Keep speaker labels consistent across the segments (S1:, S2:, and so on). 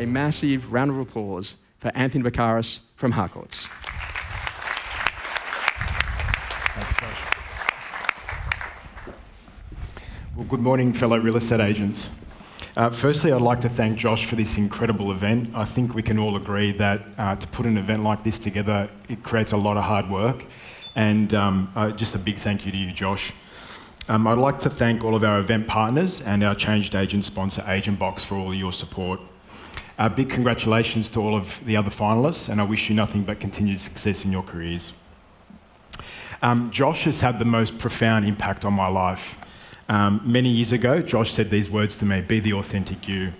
S1: a massive round of applause for Anthony Bekiaris from Harcourts.
S2: Thanks, Josh. Well, good morning, fellow real estate agents. Firstly, I'd like to thank Josh for this incredible event. I think we can all agree that to put an event like this together, it creates a lot of hard work. And just a big thank you to you, Josh. I'd like to thank all of our event partners and our Changed Agent sponsor, Agent Box, for all your support. Big congratulations to all of the other finalists, and I wish you nothing but continued success in your careers. Josh has had the most profound impact on my life. Many years ago, Josh said these words to me, "Be the authentic you."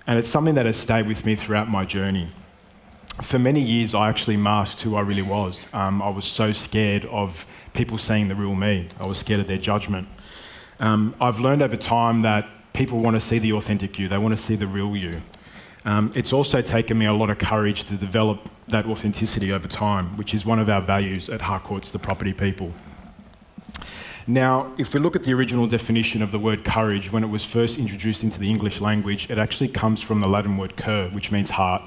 S2: And it's something that has stayed with me throughout my journey. For many years, I actually masked who I really was. I was so scared of people seeing the real me. I was scared of their judgment. I've learned over time that people want to see the authentic you. They want to see the real you. It's also taken me a lot of courage to develop that authenticity over time, which is one of our values at Harcourts The Property People. Now, if we look at the original definition of the word courage, when it was first introduced into the English language, it actually comes from the Latin word cur, which means heart.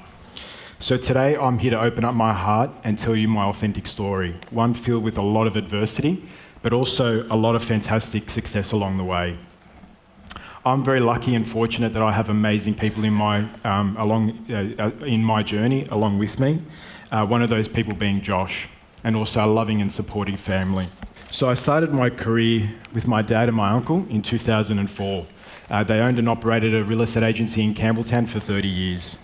S2: So today I'm here to open up my heart and tell you my authentic story, one filled with a lot of adversity, but also a lot of fantastic success along the way. I'm very lucky and fortunate that I have amazing people in my journey along with me. One of those people being Josh, and also a loving and supporting family. So I started my career with my dad and my uncle in 2004. They owned and operated a real estate agency in Campbelltown for 30 years.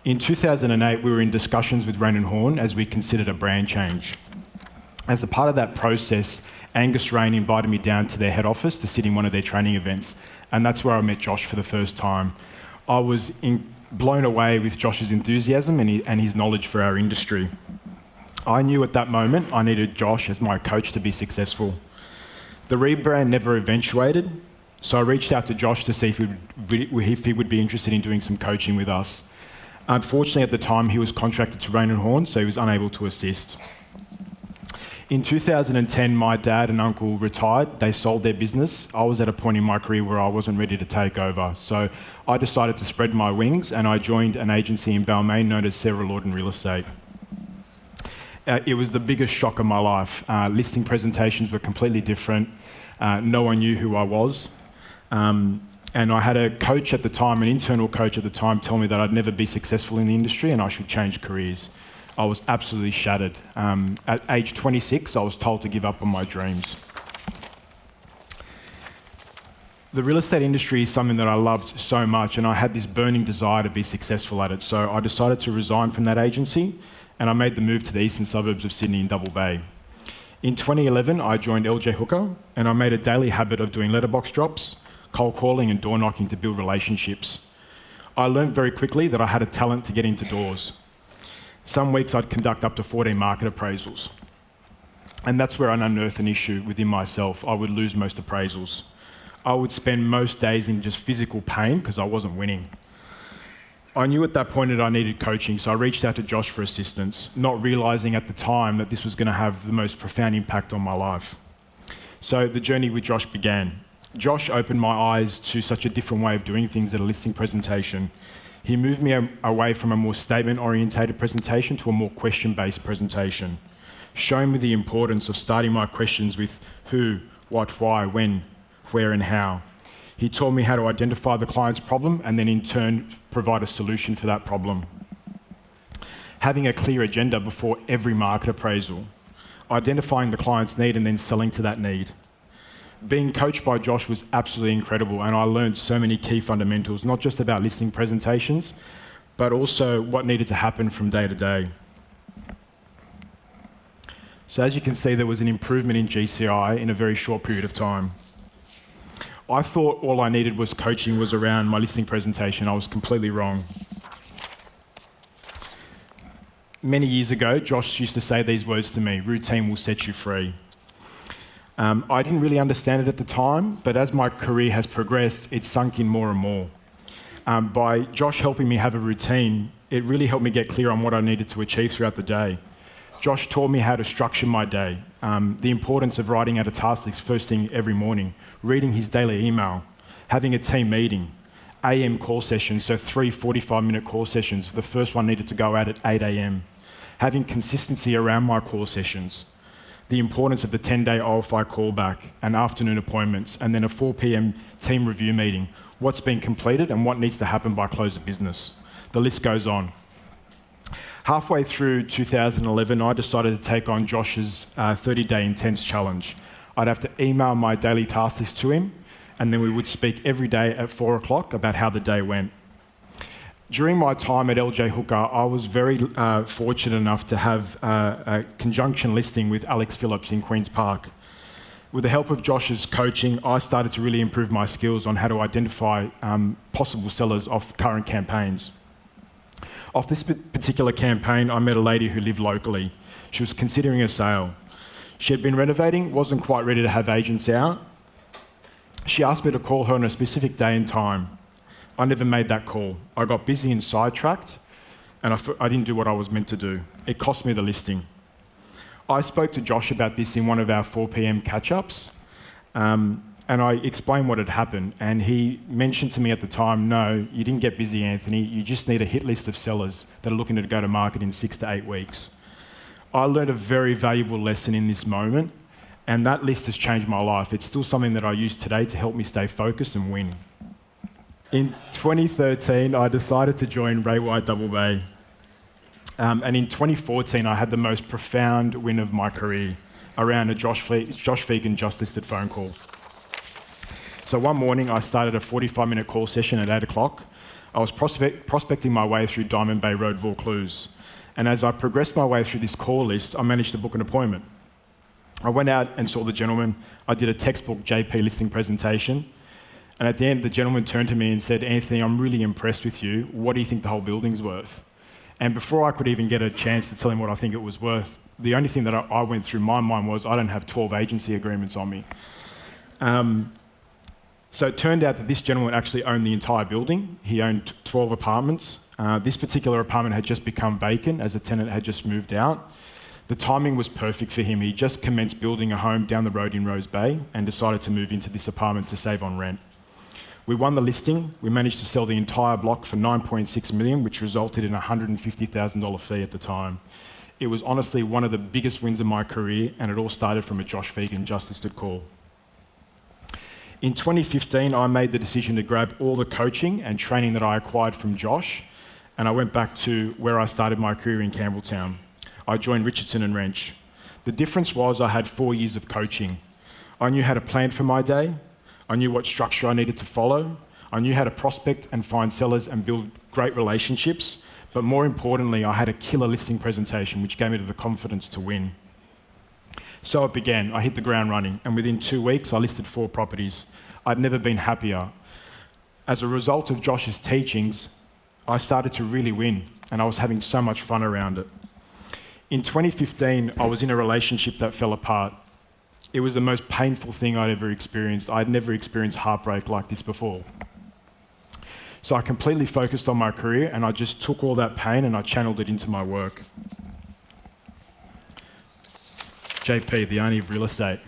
S2: In 2008, we were in discussions with Rain & Horne as we considered a brand change. As a part of that process, Angus Rain invited me down to their head office to sit in one of their training events, and that's where I met Josh for the first time. I was blown away with Josh's enthusiasm and his knowledge for our industry. I knew at that moment I needed Josh as my coach to be successful. The rebrand never eventuated, so I reached out to Josh to see if he would be interested in doing some coaching with us. Unfortunately, at the time, he was contracted to Rain & Horne, so he was unable to assist. In 2010, my dad and uncle retired. They sold their business. I was at a point in my career where I wasn't ready to take over, so I decided to spread my wings, and I joined an agency in Balmain known as Sarah Lorden Real Estate. It was the biggest shock of my life. Listing presentations were completely different. No one knew who I was. And I had a coach at the time, an internal coach at the time, tell me that I'd never be successful in the industry and I should change careers. I was absolutely shattered. At age 26, I was told to give up on my dreams. The real estate industry is something that I loved so much, and I had this burning desire to be successful at it. So I decided to resign from that agency, and I made the move to the eastern suburbs of Sydney in Double Bay. In 2011, I joined LJ Hooker, and I made a daily habit of doing letterbox drops, cold calling and door knocking to build relationships. I learned very quickly that I had a talent to get into doors. Some weeks I'd conduct up to 14 market appraisals. And that's where I unearthed an issue within myself. I would lose most appraisals. I would spend most days in just physical pain because I wasn't winning. I knew at that point that I needed coaching, so I reached out to Josh for assistance, not realising at the time that this was going to have the most profound impact on my life. So the journey with Josh began. Josh opened my eyes to such a different way of doing things at a listing presentation. He moved me away from a more statement-orientated presentation to a more question-based presentation, showing me the importance of starting my questions with who, what, why, when, where and how. He taught me how to identify the client's problem and then in turn provide a solution for that problem. Having a clear agenda before every market appraisal, identifying the client's need and then selling to that need. Being coached by Josh was absolutely incredible, and I learned so many key fundamentals, not just about listing presentations, but also what needed to happen from day to day. So as you can see, there was an improvement in GCI in a very short period of time. I thought all I needed was coaching was around my listing presentation. I was completely wrong. Many years ago, Josh used to say these words to me, "Routine will set you free." I didn't really understand it at the time, but as my career has progressed, it's sunk in more and more. By Josh helping me have a routine, it really helped me get clear on what I needed to achieve throughout the day. Josh taught me how to structure my day, the importance of writing out a task list first thing every morning, reading his daily email, having a team meeting, AM call sessions, so 3 45-minute call sessions. The first one needed to go out at 8 AM. Having consistency around my call sessions, the importance of the 10-day OFI callback and afternoon appointments, and then a 4 PM team review meeting, what's been completed and what needs to happen by close of business. The list goes on. Halfway through 2011, I decided to take on Josh's 30-day intense challenge. I'd have to email my daily task list to him, and then we would speak every day at 4 o'clock about how the day went. During my time at LJ Hooker, I was very fortunate enough to have a conjunction listing with Alex Phillips in Queen's Park. With the help of Josh's coaching, I started to really improve my skills on how to identify possible sellers of current campaigns. Off this particular campaign, I met a lady who lived locally. She was considering a sale. She had been renovating, wasn't quite ready to have agents out. She asked me to call her on a specific day and time. I never made that call. I got busy and sidetracked, and I didn't do what I was meant to do. It cost me the listing. I spoke to Josh about this in one of our 4 PM catch-ups, and I explained what had happened, and he mentioned to me at the time, no, you didn't get busy, Anthony. You just need a hit list of sellers that are looking to go to market in 6 to 8 weeks. I learned a very valuable lesson in this moment, and that list has changed my life. It's still something that I use today to help me stay focused and win. In 2013, I decided to join Ray White Double Bay. And in 2014, I had the most profound win of my career around a Josh Fegan just listed phone call. So one morning, I started a 45-minute call session at 8 o'clock. I was prospecting my way through Diamond Bay Road, Vaucluse. And as I progressed my way through this call list, I managed to book an appointment. I went out and saw the gentleman. I did a textbook JP listing presentation. And at the end, the gentleman turned to me and said, Anthony, I'm really impressed with you. What do you think the whole building's worth? And before I could even get a chance to tell him what I think it was worth, the only thing that I went through my mind was I don't have 12 agency agreements on me. So it turned out that this gentleman actually owned the entire building. He owned 12 apartments. This particular apartment had just become vacant as a tenant had just moved out. The timing was perfect for him. He just commenced building a home down the road in Rose Bay and decided to move into this apartment to save on rent. We won the listing. We managed to sell the entire block for $9.6 million, which resulted in a $150,000 fee at the time. It was honestly one of the biggest wins of my career, and it all started from a Josh Fegan just listed call. In 2015, I made the decision to grab all the coaching and training that I acquired from Josh, and I went back to where I started my career in Campbelltown. I joined Richardson and Wrench. The difference was I had 4 years of coaching. I knew how to plan for my day. I knew what structure I needed to follow. I knew how to prospect and find sellers and build great relationships. But more importantly, I had a killer listing presentation, which gave me the confidence to win. So it began. I hit the ground running, and within 2 weeks, I listed 4 properties. I'd never been happier. As a result of Josh's teachings, I started to really win, and I was having so much fun around it. In 2015, I was in a relationship that fell apart. It was the most painful thing I'd ever experienced. I'd never experienced heartbreak like this before. So I completely focused on my career, and I just took all that pain and I channeled it into my work. JP, the owner of real estate.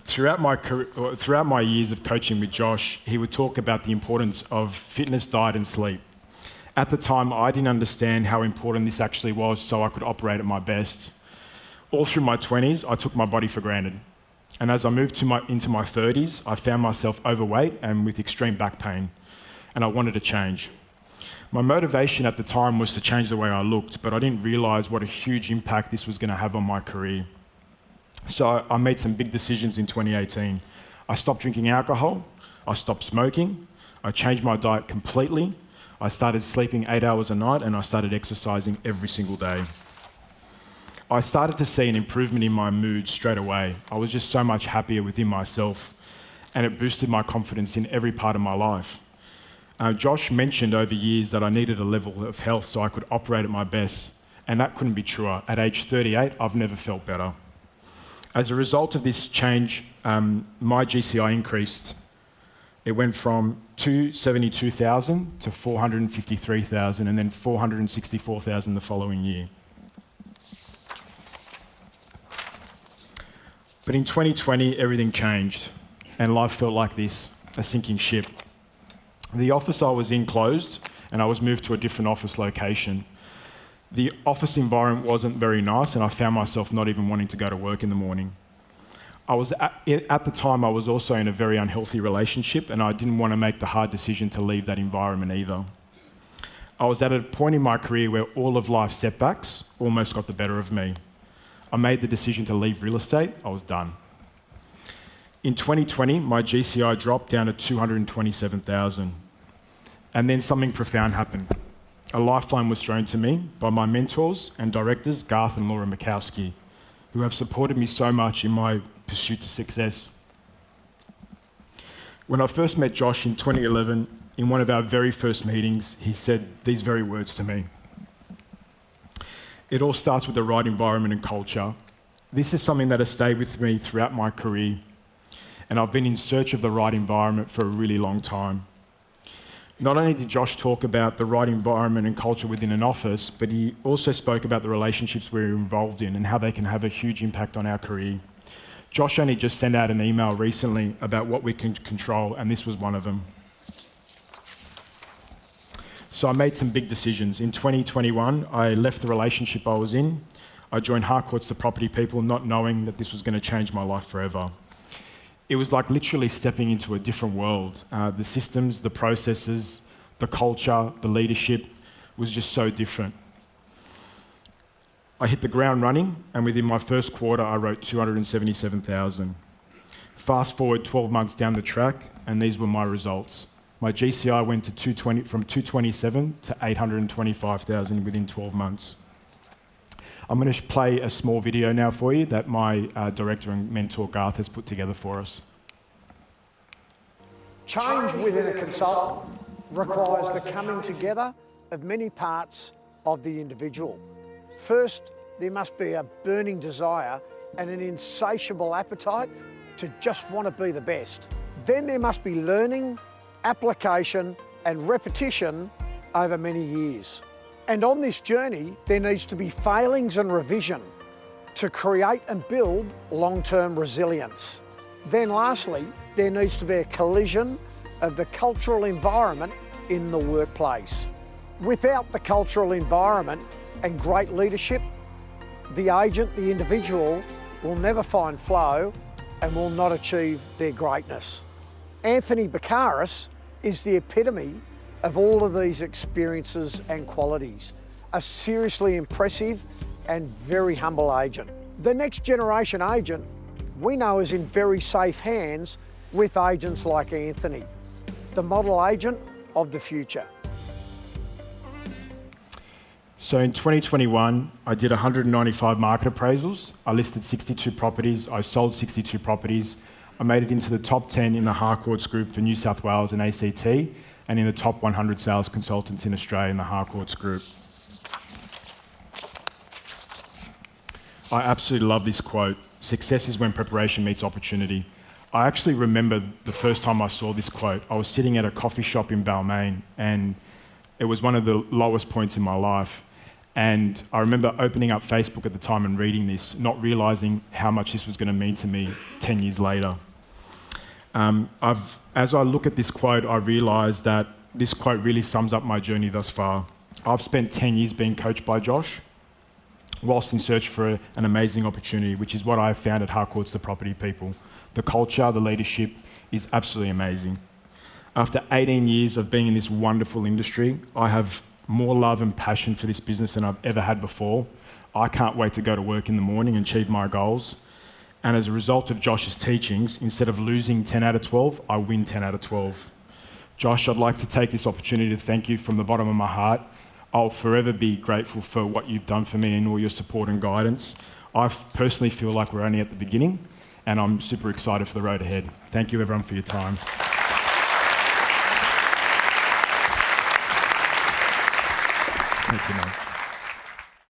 S2: Throughout my years of coaching with Josh, he would talk about the importance of fitness, diet, and sleep. At the time, I didn't understand how important this actually was, so I could operate at my best. All through my 20s, I took my body for granted. And as I moved into my 30s, I found myself overweight and with extreme back pain, and I wanted to change. My motivation at the time was to change the way I looked, but I didn't realise what a huge impact this was going to have on my career. So I made some big decisions in 2018. I stopped drinking alcohol, I stopped smoking, I changed my diet completely, I started sleeping 8 hours a night, and I started exercising every single day. I started to see an improvement in my mood straight away. I was just so much happier within myself, and it boosted my confidence in every part of my life. Josh mentioned over years that I needed a level of health so I could operate at my best, and that couldn't be truer. At age 38, I've never felt better. As a result of this change, my GCI increased. It went from 272,000 to 453,000, and then 464,000 the following year. But in 2020, everything changed, and life felt like this, a sinking ship. The office I was in closed, and I was moved to a different office location. The office environment wasn't very nice, and I found myself not even wanting to go to work in the morning. At the time, I was also in a very unhealthy relationship, and I didn't want to make the hard decision to leave that environment either. I was at a point in my career where all of life's setbacks almost got the better of me. I made the decision to leave real estate. I was done. In 2020, my GCI dropped down to 227,000. And then something profound happened. A lifeline was thrown to me by my mentors and directors, Garth and Laura Mikowski, who have supported me so much in my pursuit to success. When I first met Josh in 2011, in one of our very first meetings, he said these very words to me. It all starts with the right environment and culture. This is something that has stayed with me throughout my career, and I've been in search of the right environment for a really long time. Not only did Josh talk about the right environment and culture within an office, but he also spoke about the relationships we're involved in and how they can have a huge impact on our career. Josh only just sent out an email recently about what we can control, and this was one of them. So I made some big decisions. In 2021, I left the relationship I was in. I joined Harcourts The Property People, not knowing that this was going to change my life forever. It was like literally stepping into a different world. The systems, the processes, the culture, the leadership was just so different. I hit the ground running, and within my first quarter, I wrote 277,000. Fast forward 12 months down the track, and these were my results. My GCI went to from 227 to 825,000 within 12 months. I'm going to play a small video now for you that my director and mentor Garth has put together for us.
S3: Change within a consultant requires the coming together of many parts of the individual. First, there must be a burning desire and an insatiable appetite to just want to be the best. Then there must be learning, application and repetition over many years. And on this journey, there needs to be failings and revision to create and build long-term resilience. Then lastly, there needs to be a collision of the cultural environment in the workplace. Without the cultural environment and great leadership, the agent, the individual, will never find flow and will not achieve their greatness. Anthony Bekiaris is the epitome of all of these experiences and qualities. A seriously impressive and very humble agent. The next generation agent we know is in very safe hands with agents like Anthony, the model agent of the future.
S2: So in 2021, I did 195 market appraisals. I listed 62 properties. I sold 62 properties. I made it into the top 10 in the Harcourts group for New South Wales and ACT, and in the top 100 sales consultants in Australia in the Harcourts group. I absolutely love this quote. Success is when preparation meets opportunity. I actually remember the first time I saw this quote. I was sitting at a coffee shop in Balmain, and it was one of the lowest points in my life. And I remember opening up Facebook at the time and reading this, not realising how much this was going to mean to me 10 years later. As I look at this quote, I realise that this quote really sums up my journey thus far. I've spent 10 years being coached by Josh, whilst in search for an amazing opportunity, which is what I have found at Harcourts The Property People. The culture, the leadership is absolutely amazing. After 18 years of being in this wonderful industry, I have more love and passion for this business than I've ever had before. I can't wait to go to work in the morning and achieve my goals. And as a result of Josh's teachings, instead of losing 10 out of 12, I win 10 out of 12. Josh, I'd like to take this opportunity to thank you from the bottom of my heart. I'll forever be grateful for what you've done for me and all your support and guidance. I personally feel like we're only at the beginning, and I'm super excited for the road ahead. Thank you everyone for your time. Thank you, mate.